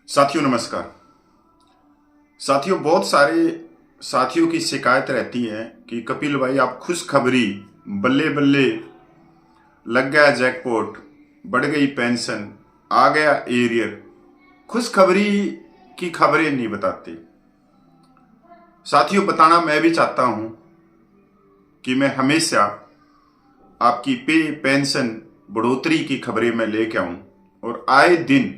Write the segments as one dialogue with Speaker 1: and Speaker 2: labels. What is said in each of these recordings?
Speaker 1: साथियों नमस्कार। साथियों, बहुत सारे साथियों की शिकायत रहती है कि कपिल भाई आप खुशखबरी, बल्ले बल्ले, लग गया जैकपॉट, बढ़ गई पेंशन, आ गया एरियर, खुशखबरी की खबरें नहीं बताते। साथियों, बताना मैं भी चाहता हूं कि मैं हमेशा आपकी पेंशन बढ़ोतरी की खबरें मैं लेके आऊं और आए दिन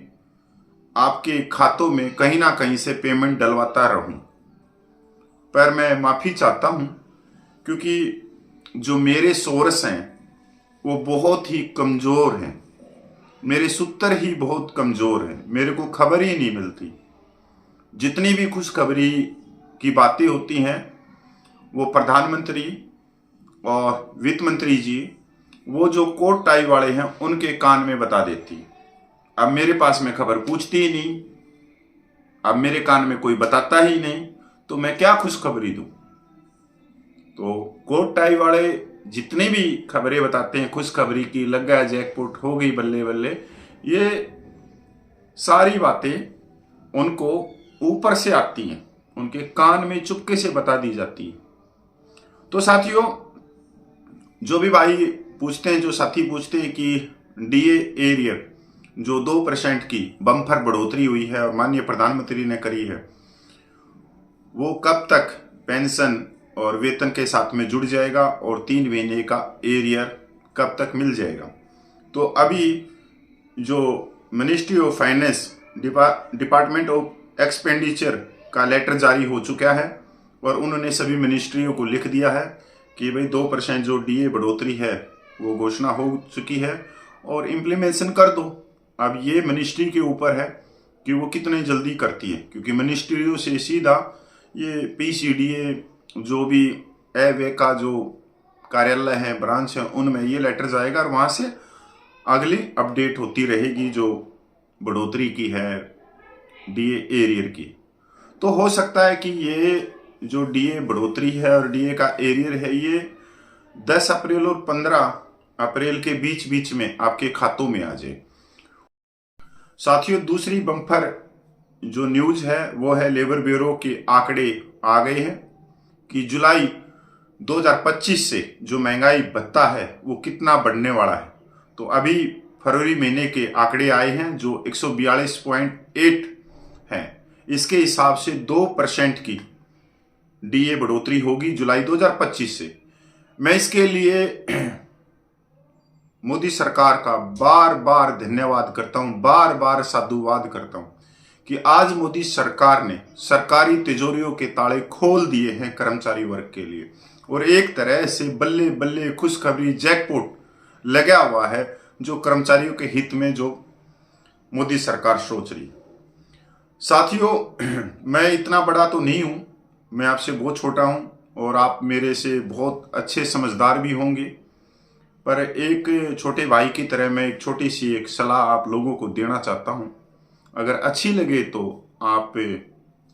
Speaker 1: आपके खातों में कहीं ना कहीं से पेमेंट डलवाता रहूं। पर मैं माफ़ी चाहता हूं क्योंकि जो मेरे सोर्स हैं वो बहुत ही कमज़ोर हैं। मेरे सूत्र ही बहुत कमज़ोर हैं, मेरे को खबर ही नहीं मिलती। जितनी भी खुशखबरी की बातें होती हैं वो प्रधानमंत्री और वित्त मंत्री जी, वो जो कोट टाई वाले हैं, उनके कान में बता देती। अब मेरे पास में खबर पूछती ही नहीं, अब मेरे कान में कोई बताता ही नहीं, तो मैं क्या खुशखबरी दूं। तो कोट टाई वाले जितनी भी खबरें बताते हैं खुशखबरी की, लग गया जैकपॉट, हो गई बल्ले बल्ले, ये सारी बातें उनको ऊपर से आती हैं, उनके कान में चुपके से बता दी जाती है। तो साथियों, जो भी भाई पूछते हैं, जो साथी पूछते हैं कि डीए एरियर जो 2% की बम्पर बढ़ोतरी हुई है और माननीय प्रधानमंत्री ने करी है, वो कब तक पेंशन और वेतन के साथ में जुड़ जाएगा और 3 महीने का एरियर कब तक मिल जाएगा। तो अभी जो ministry of finance, department of expenditure का लेटर जारी हो चुका है और उन्होंने सभी मिनिस्ट्रियों को लिख दिया है कि भाई 2% जो डीए बढ़ोतरी है वो घोषणा हो चुकी है और इम्प्लीमेंटेशन कर दो। अब ये मिनिस्ट्री के ऊपर है कि वो कितने जल्दी करती है, क्योंकि मिनिस्ट्रियों से सीधा ये पीसीडीए जो भी ए का जो कार्यालय है, ब्रांच है, उनमें ये लेटर जाएगा और वहाँ से अगली अपडेट होती रहेगी जो बढ़ोतरी की है डीए एरियर की। तो हो सकता है कि ये जो डीए बढ़ोतरी है और डीए का एरियर है, ये 10 अप्रैल और 15 अप्रैल के बीच बीच में आपके खातों में आ जाए। साथियों, दूसरी बम्पर जो न्यूज है वो है लेबर ब्यूरो के आंकड़े आ गए हैं कि जुलाई 2025 से जो महंगाई भत्ता है वो कितना बढ़ने वाला है। तो अभी फरवरी महीने के आंकड़े आए हैं जो 142.8 हैं। इसके हिसाब से 2% की डीए बढ़ोतरी होगी जुलाई 2025 से। मैं इसके लिए मोदी सरकार का बार बार धन्यवाद करता हूं, बार बार साधुवाद करता हूं कि आज मोदी सरकार ने सरकारी तिजोरियों के ताले खोल दिए हैं कर्मचारी वर्ग के लिए और एक तरह से बल्ले बल्ले खुशखबरी जैकपॉट लगा हुआ है जो कर्मचारियों के हित में जो मोदी सरकार सोच रही। साथियों, मैं इतना बड़ा तो नहीं हूं, मैं आपसे बहुत छोटा हूं और आप मेरे से बहुत अच्छे समझदार भी होंगे, पर एक छोटे भाई की तरह मैं एक छोटी सी एक सलाह आप लोगों को देना चाहता हूं। अगर अच्छी लगे तो आप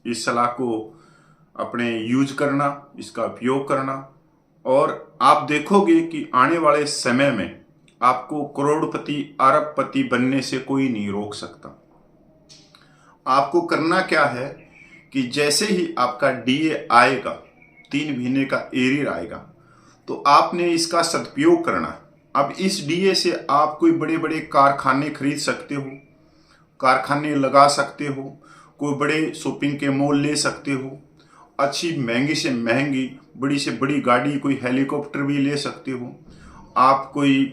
Speaker 1: इस सलाह को अपने यूज करना, इसका उपयोग करना, और आप देखोगे कि आने वाले समय में आपको करोड़पति, अरबपति बनने से कोई नहीं रोक सकता। आपको करना क्या है कि जैसे ही आपका डीए आएगा, 3 महीने का एरियर आएगा, तो आपने इसका सदुपयोग करना। अब इस डीए से आप कोई बड़े बड़े कारखाने खरीद सकते हो, कारखाने लगा सकते हो, कोई बड़े शॉपिंग के मॉल ले सकते हो, अच्छी महंगी से महंगी, बड़ी से बड़ी गाड़ी, कोई हेलीकॉप्टर भी ले सकते हो। आप कोई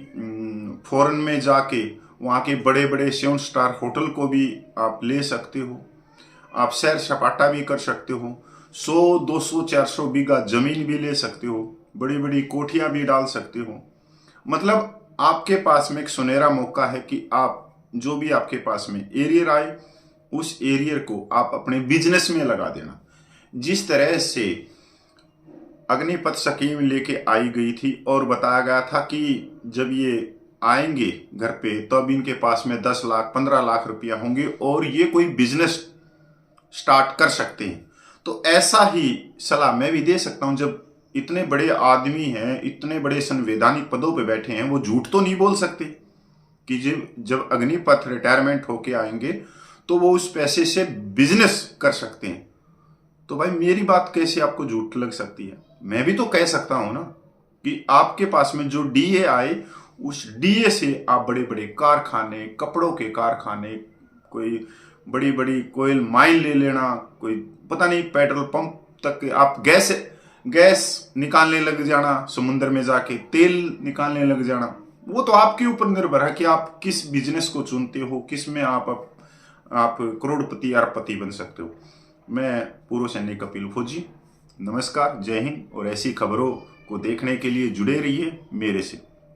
Speaker 1: फॉरेन में जाके वहाँ के बड़े बड़े 7 स्टार होटल को भी आप ले सकते हो। आप सैर सपाटा भी कर सकते हो, 100, 200, 400 बीघा जमीन भी ले सकते हो, बड़ी बड़ी कोठियाँ भी डाल सकते हो। मतलब आपके पास में एक सुनहरा मौका है कि आप जो भी आपके पास में एरियर आए, उस एरियर को आप अपने बिजनेस में लगा देना। जिस तरह से अग्निपथ स्कीम लेके आई गई थी और बताया गया था कि जब ये आएंगे घर पे तब इनके पास में 10 लाख 15 लाख रुपया होंगे और ये कोई बिजनेस स्टार्ट कर सकते हैं, तो ऐसा ही सलाह मैं भी दे सकता हूं। जब इतने बड़े आदमी हैं, इतने बड़े संवैधानिक पदों पे बैठे हैं, वो झूठ तो नहीं बोल सकते कि जब अग्निपथ रिटायरमेंट होके आएंगे तो वो उस पैसे से बिजनेस कर सकते हैं। तो भाई मेरी बात कैसे आपको झूठ लग सकती है? मैं भी तो कह सकता हूं ना कि आपके पास में जो डीए आए, उस डीए से आप बड़े बड़े कारखाने, कपड़ों के कारखाने, कोई बड़ी बड़ी कोयल माइन ले लेना, कोई पता नहीं पेट्रोल पंप तक आप गैस निकालने लग जाना, समुद्र में जाके तेल निकालने लग जाना। वो तो आपके ऊपर निर्भर है कि आप किस बिजनेस को चुनते हो, किस में आप करोड़पति अरबपति बन सकते हो। मैं पूर्व सैनिक कपिल फौजी, नमस्कार, जय हिंद। और ऐसी खबरों को देखने के लिए जुड़े रहिए मेरे से।